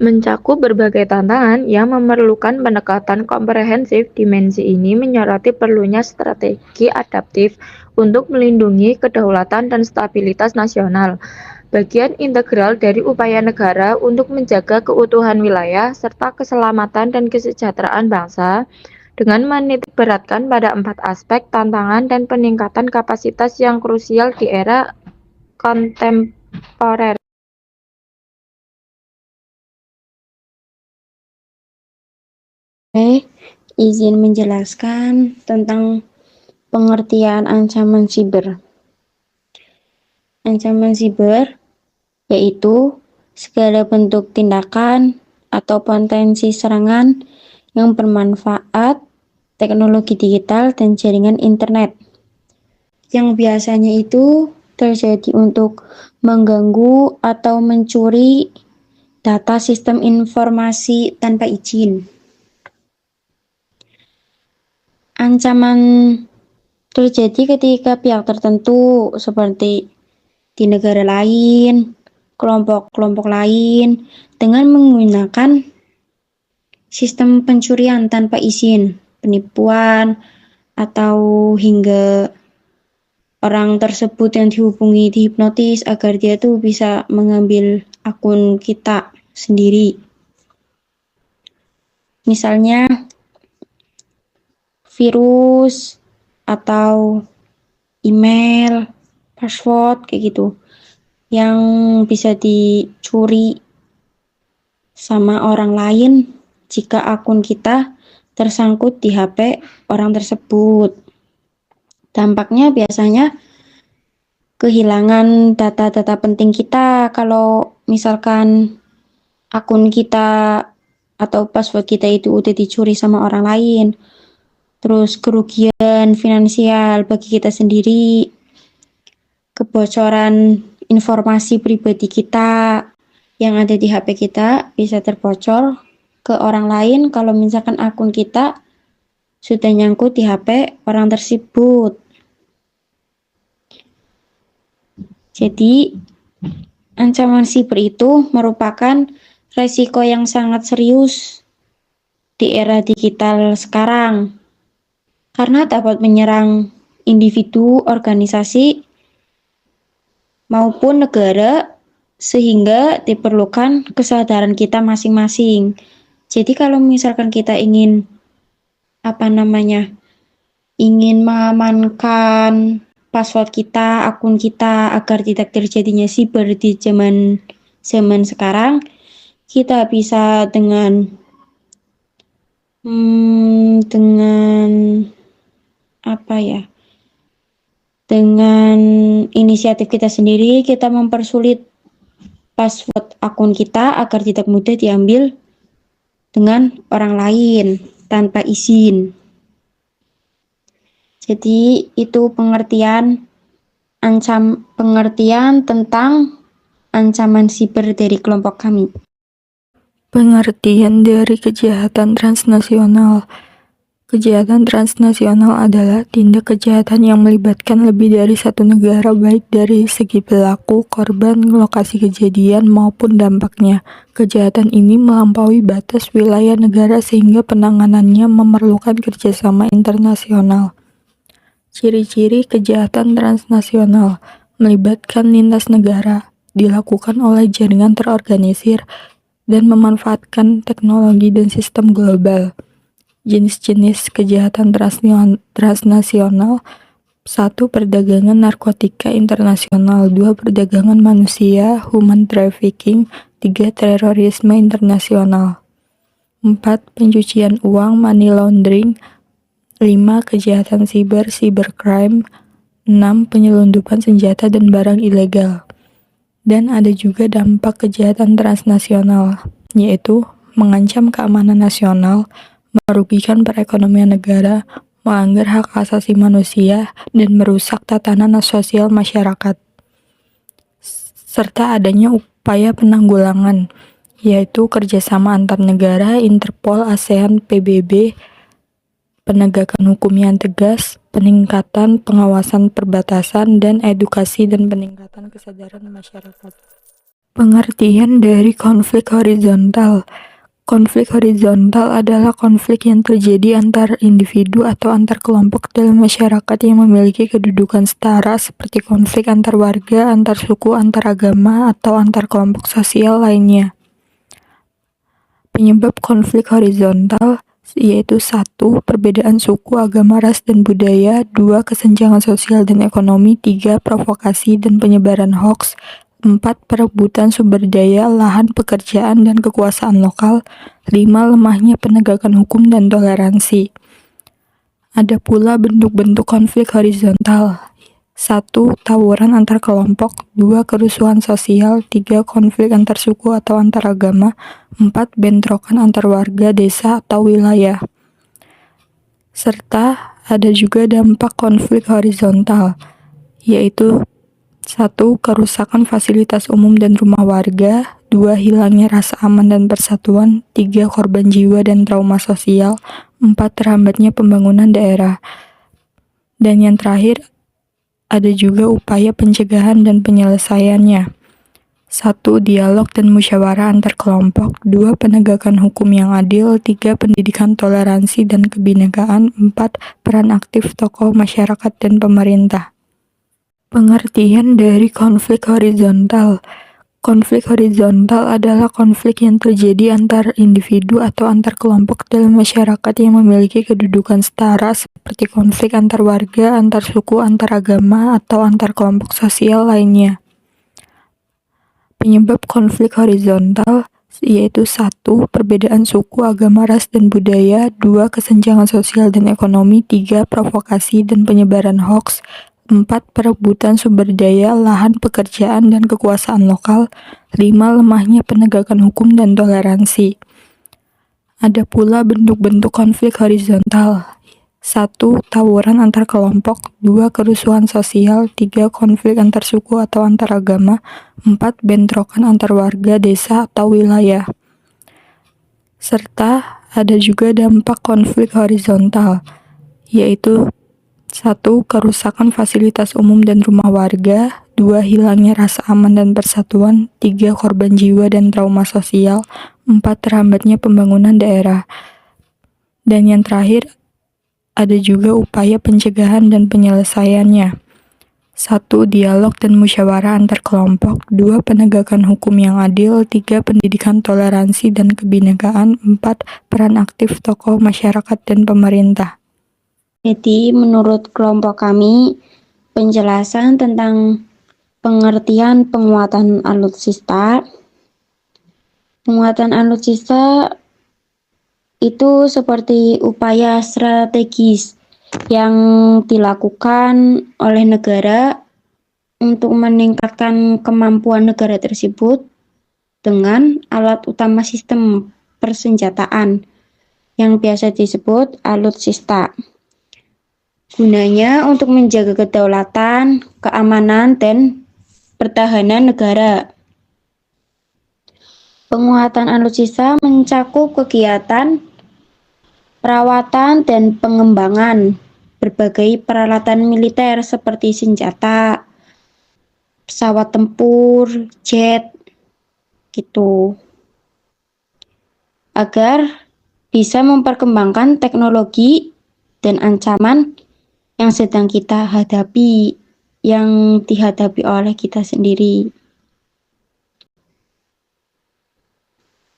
Mencakup berbagai tantangan yang memerlukan pendekatan komprehensif. Dimensi ini menyoroti perlunya strategi adaptif untuk melindungi kedaulatan dan stabilitas nasional, bagian integral dari upaya negara untuk menjaga keutuhan wilayah serta keselamatan dan kesejahteraan bangsa, dengan menitikberatkan pada 4 aspek tantangan dan peningkatan kapasitas yang krusial di era kontemporer. Izin menjelaskan tentang pengertian ancaman siber. Ancaman siber yaitu segala bentuk tindakan atau potensi serangan yang bermanfaat teknologi digital dan jaringan internet, yang biasanya itu terjadi untuk mengganggu atau mencuri data sistem informasi tanpa izin. Ancaman terjadi ketika pihak tertentu seperti di negara lain, kelompok-kelompok lain dengan menggunakan sistem pencurian tanpa izin, penipuan, atau hingga orang tersebut yang dihubungi dihipnotis agar dia tuh bisa mengambil akun kita sendiri. Misalnya virus atau email, password kayak gitu yang bisa dicuri sama orang lain jika akun kita tersangkut di HP orang tersebut. Dampaknya biasanya kehilangan data-data penting kita kalau misalkan akun kita atau password kita itu udah dicuri sama orang lain. Terus kerugian finansial bagi kita sendiri, kebocoran informasi pribadi kita yang ada di HP kita bisa terbocor ke orang lain kalau misalkan akun kita sudah nyangkut di HP orang tersebut. Jadi, ancaman siber itu merupakan resiko yang sangat serius di era digital sekarang, karena dapat menyerang individu, organisasi, maupun negara, sehingga diperlukan kesadaran kita masing-masing. Jadi kalau misalkan kita ingin ingin mengamankan password kita, akun kita agar tidak terjadinya siber di zaman sekarang, kita bisa dengan dengan inisiatif kita sendiri, kita mempersulit password akun kita agar tidak mudah diambil dengan orang lain tanpa izin. Jadi itu pengertian tentang ancaman siber dari kelompok kami. Pengertian dari kejahatan transnasional. Kejahatan transnasional adalah tindak kejahatan yang melibatkan lebih dari satu negara, baik dari segi pelaku, korban, lokasi kejadian, maupun dampaknya. Kejahatan ini melampaui batas wilayah negara sehingga penanganannya memerlukan kerjasama internasional. Ciri-ciri kejahatan transnasional melibatkan lintas negara, dilakukan oleh jaringan terorganisir, dan memanfaatkan teknologi dan sistem global. Jenis-jenis kejahatan transnasional: 1. Perdagangan narkotika internasional. 2. Perdagangan manusia, human trafficking. 3. Terorisme internasional. 4. Pencucian uang, money laundering. 5. Kejahatan siber, cybercrime. 6. Penyelundupan senjata dan barang ilegal. Dan ada juga dampak kejahatan transnasional, yaitu mengancam keamanan nasional, merugikan perekonomian negara, melanggar hak asasi manusia, dan merusak tatanan sosial masyarakat. Serta adanya upaya penanggulangan, yaitu kerjasama antar negara, Interpol, ASEAN, PBB, penegakan hukum yang tegas, peningkatan pengawasan perbatasan, dan edukasi dan peningkatan kesadaran masyarakat. Pengertian dari konflik horizontal. Konflik horizontal adalah konflik yang terjadi antar individu atau antar kelompok dalam masyarakat yang memiliki kedudukan setara, seperti konflik antar warga, antar suku, antar agama, atau antar kelompok sosial lainnya. Penyebab konflik horizontal yaitu 1. Perbedaan suku, agama, ras, dan budaya. 2. Kesenjangan sosial dan ekonomi. 3. Provokasi dan penyebaran hoaks. 4. Perebutan sumber daya, lahan pekerjaan, dan kekuasaan lokal. 5. Lemahnya penegakan hukum dan toleransi. Ada pula bentuk-bentuk konflik horizontal. 1. Tawuran antar kelompok. 2. Kerusuhan sosial. 3. Konflik antar suku atau antar agama. 4. Bentrokan antar warga, desa, atau wilayah. Serta ada juga dampak konflik horizontal, yaitu 1. Kerusakan fasilitas umum dan rumah warga. 2. Hilangnya rasa aman dan persatuan. 3. Korban jiwa dan trauma sosial. 4. Terhambatnya pembangunan daerah. Dan yang terakhir, ada juga upaya pencegahan dan penyelesaiannya. 1. Dialog dan musyawarah antar kelompok. 2. Penegakan hukum yang adil. 3. Pendidikan toleransi dan kebinekaan. 4. Peran aktif tokoh masyarakat dan pemerintah. Pengertian dari konflik horizontal. Konflik horizontal adalah konflik yang terjadi antar individu atau antar kelompok dalam masyarakat yang memiliki kedudukan setara, seperti konflik antar warga, antar suku, antar agama, atau antar kelompok sosial lainnya. Penyebab konflik horizontal yaitu 1. Perbedaan suku, agama, ras, dan budaya. 2. Kesenjangan sosial dan ekonomi. 3. Provokasi dan penyebaran hoaks. 4. Perebutan sumber daya, lahan pekerjaan, dan kekuasaan lokal. 5. Lemahnya penegakan hukum dan toleransi. Ada pula bentuk-bentuk konflik horizontal. 1. Tawuran antar kelompok. 2. Kerusuhan sosial. 3. Konflik antar suku atau antar agama. 4. Bentrokan antar warga, desa, atau wilayah. Serta ada juga dampak konflik horizontal, yaitu 1. Kerusakan fasilitas umum dan rumah warga. 2. Hilangnya rasa aman dan persatuan. 3. Korban jiwa dan trauma sosial. 4. Terhambatnya pembangunan daerah. Dan yang terakhir, ada juga upaya pencegahan dan penyelesaiannya. 1. Dialog dan musyawarah antar kelompok. 2. Penegakan hukum yang adil. 3. Pendidikan toleransi dan kebinekaan. 4. Peran aktif tokoh masyarakat dan pemerintah. Jadi, menurut kelompok kami, penjelasan tentang pengertian penguatan alutsista. Penguatan alutsista itu seperti upaya strategis yang dilakukan oleh negara untuk meningkatkan kemampuan negara tersebut dengan alat utama sistem persenjataan yang biasa disebut alutsista. Gunanya untuk menjaga kedaulatan, keamanan, dan pertahanan negara. Penguatan alutsista mencakup kegiatan perawatan dan pengembangan berbagai peralatan militer seperti senjata, pesawat tempur, jet, gitu. Agar bisa memperkembangkan teknologi dan ancaman yang sedang kita hadapi, yang dihadapi oleh kita sendiri.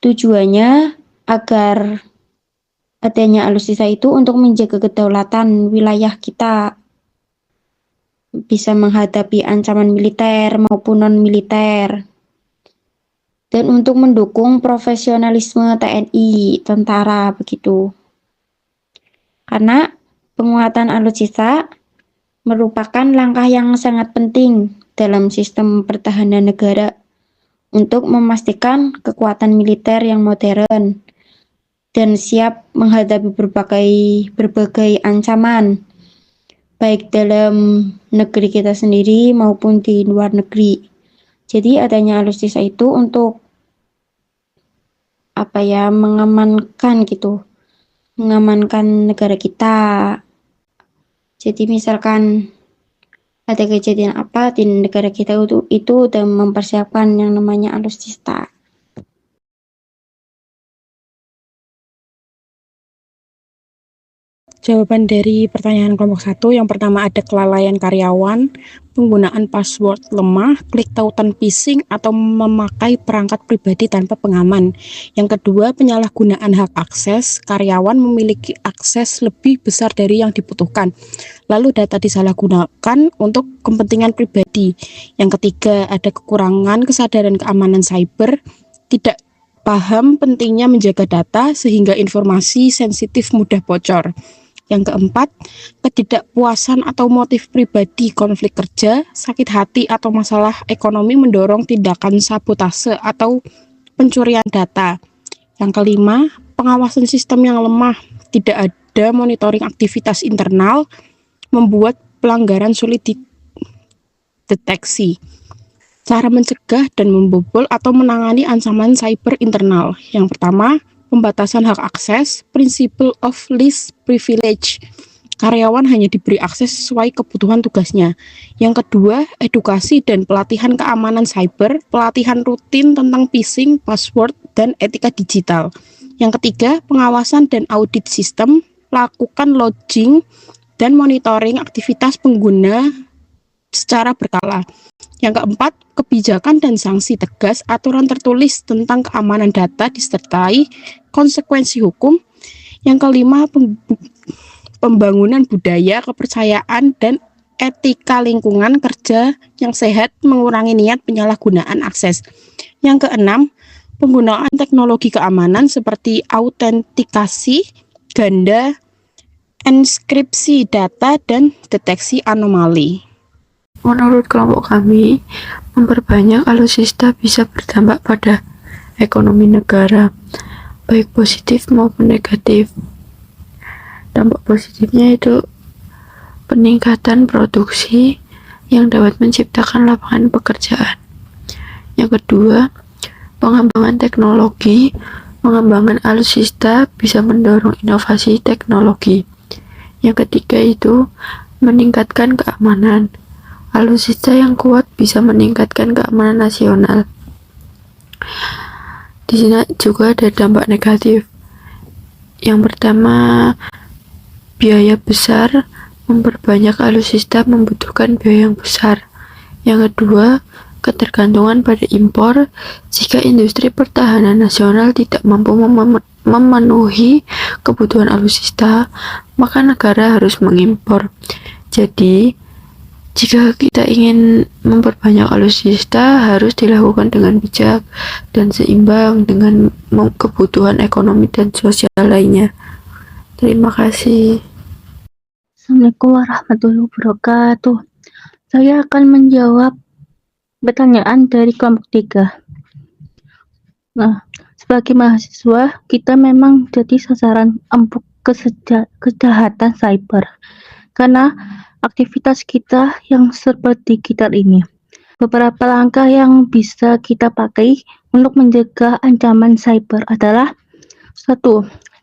Tujuannya agar adanya alutsista itu untuk menjaga kedaulatan wilayah kita, bisa menghadapi ancaman militer maupun non-militer, dan untuk mendukung profesionalisme TNI, tentara, begitu. Karena penguatan alutsista merupakan langkah yang sangat penting dalam sistem pertahanan negara untuk memastikan kekuatan militer yang modern dan siap menghadapi berbagai ancaman, baik dalam negeri kita sendiri maupun di luar negeri. Jadi adanya alutsista itu untuk mengamankan negara kita. Jadi misalkan ada kejadian apa di negara kita itu udah mempersiapkan yang namanya alutsista. Jawaban dari pertanyaan kelompok 1, yang pertama ada kelalaian karyawan, penggunaan password lemah, klik tautan phishing, atau memakai perangkat pribadi tanpa pengaman. Yang kedua, penyalahgunaan hak akses, karyawan memiliki akses lebih besar dari yang dibutuhkan. Lalu data disalahgunakan untuk kepentingan pribadi. Yang ketiga, ada kekurangan kesadaran keamanan cyber, tidak paham pentingnya menjaga data sehingga informasi sensitif mudah bocor. Yang keempat, ketidakpuasan atau motif pribadi, konflik kerja, sakit hati, atau masalah ekonomi mendorong tindakan sabotase atau pencurian data. Yang kelima, pengawasan sistem yang lemah, tidak ada monitoring aktivitas internal, membuat pelanggaran sulit dideteksi. Cara mencegah dan membobol atau menangani ancaman cyber internal. Yang pertama, pembatasan hak akses, principle of least privilege. Karyawan hanya diberi akses sesuai kebutuhan tugasnya. Yang kedua, edukasi dan pelatihan keamanan cyber, pelatihan rutin tentang phishing, password, dan etika digital. Yang ketiga, pengawasan dan audit sistem, lakukan logging dan monitoring aktivitas pengguna secara berkala. Yang keempat, kebijakan dan sanksi tegas, aturan tertulis tentang keamanan data disertai konsekuensi hukum. Yang kelima, pembangunan budaya, kepercayaan, dan etika lingkungan kerja yang sehat, mengurangi niat penyalahgunaan akses. Yang keenam, penggunaan teknologi keamanan seperti autentikasi ganda, enskripsi data, dan deteksi anomali. Menurut kelompok kami, memperbanyak alutsista bisa berdampak pada ekonomi negara, baik positif maupun negatif. Dampak positifnya itu peningkatan produksi yang dapat menciptakan lapangan pekerjaan. Yang kedua, pengembangan teknologi. Pengembangan alutsista bisa mendorong inovasi teknologi. Yang ketiga itu meningkatkan keamanan. Alutsista yang kuat bisa meningkatkan keamanan nasional. Di sini juga ada dampak negatif. Yang pertama, biaya besar. Memperbanyak alutsista membutuhkan biaya yang besar. Yang kedua, ketergantungan pada impor. Jika industri pertahanan nasional tidak mampu memenuhi kebutuhan alutsista, maka negara harus mengimpor. Jadi, jika kita ingin memperbanyak alutsista, harus dilakukan dengan bijak dan seimbang dengan kebutuhan ekonomi dan sosial lainnya. Terima kasih. Assalamualaikum warahmatullahi wabarakatuh. Saya akan menjawab pertanyaan dari kelompok 3. Nah, sebagai mahasiswa, kita memang jadi sasaran empuk kejahatan cyber. Karena aktivitas kita yang serba digital ini. Beberapa langkah yang bisa kita pakai untuk mencegah ancaman cyber adalah: 1.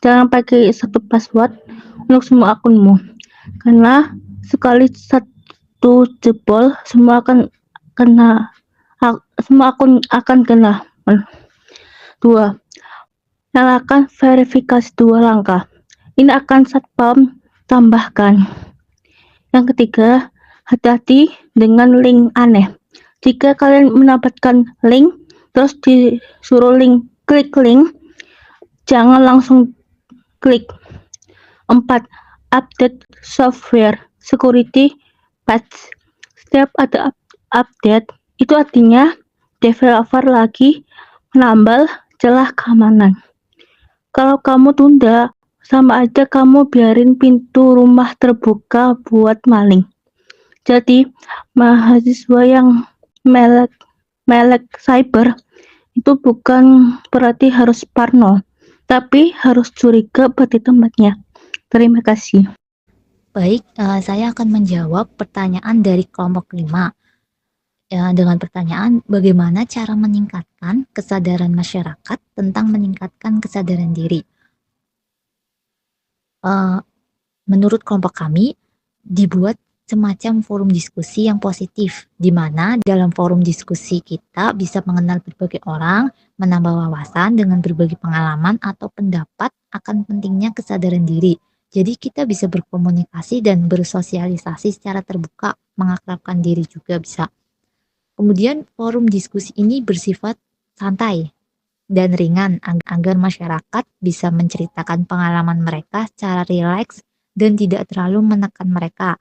Jangan pakai satu password untuk semua akunmu. Karena sekali satu jebol, semua akun akan kena. 2. Nyalakan verifikasi 2 langkah. Ini akan Satpam tambahkan. Yang ketiga, hati-hati dengan link aneh. Jika kalian mendapatkan link, terus disuruh klik link, jangan langsung klik. 4. Update software security patch. Setiap ada update, itu artinya developer lagi menambal celah keamanan. Kalau kamu tunda, sama aja kamu biarin pintu rumah terbuka buat maling. Jadi, mahasiswa yang melek cyber itu bukan berarti harus parno, tapi harus curiga pada tempatnya. Terima kasih. Baik, saya akan menjawab pertanyaan dari kelompok 5. Dengan pertanyaan, bagaimana cara meningkatkan kesadaran masyarakat tentang meningkatkan kesadaran diri? Menurut kelompok kami, dibuat semacam forum diskusi yang positif, di mana dalam forum diskusi kita bisa mengenal berbagai orang, menambah wawasan dengan berbagi pengalaman atau pendapat akan pentingnya kesadaran diri. Jadi kita bisa berkomunikasi dan bersosialisasi secara terbuka, mengakrabkan diri juga bisa. Kemudian forum diskusi ini bersifat santai dan ringan agar masyarakat bisa menceritakan pengalaman mereka secara rileks dan tidak terlalu menekan mereka.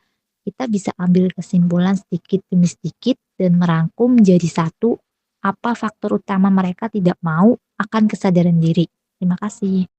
Kita bisa ambil kesimpulan sedikit demi sedikit dan merangkum menjadi satu apa faktor utama mereka tidak mau akan kesadaran diri. Terima kasih.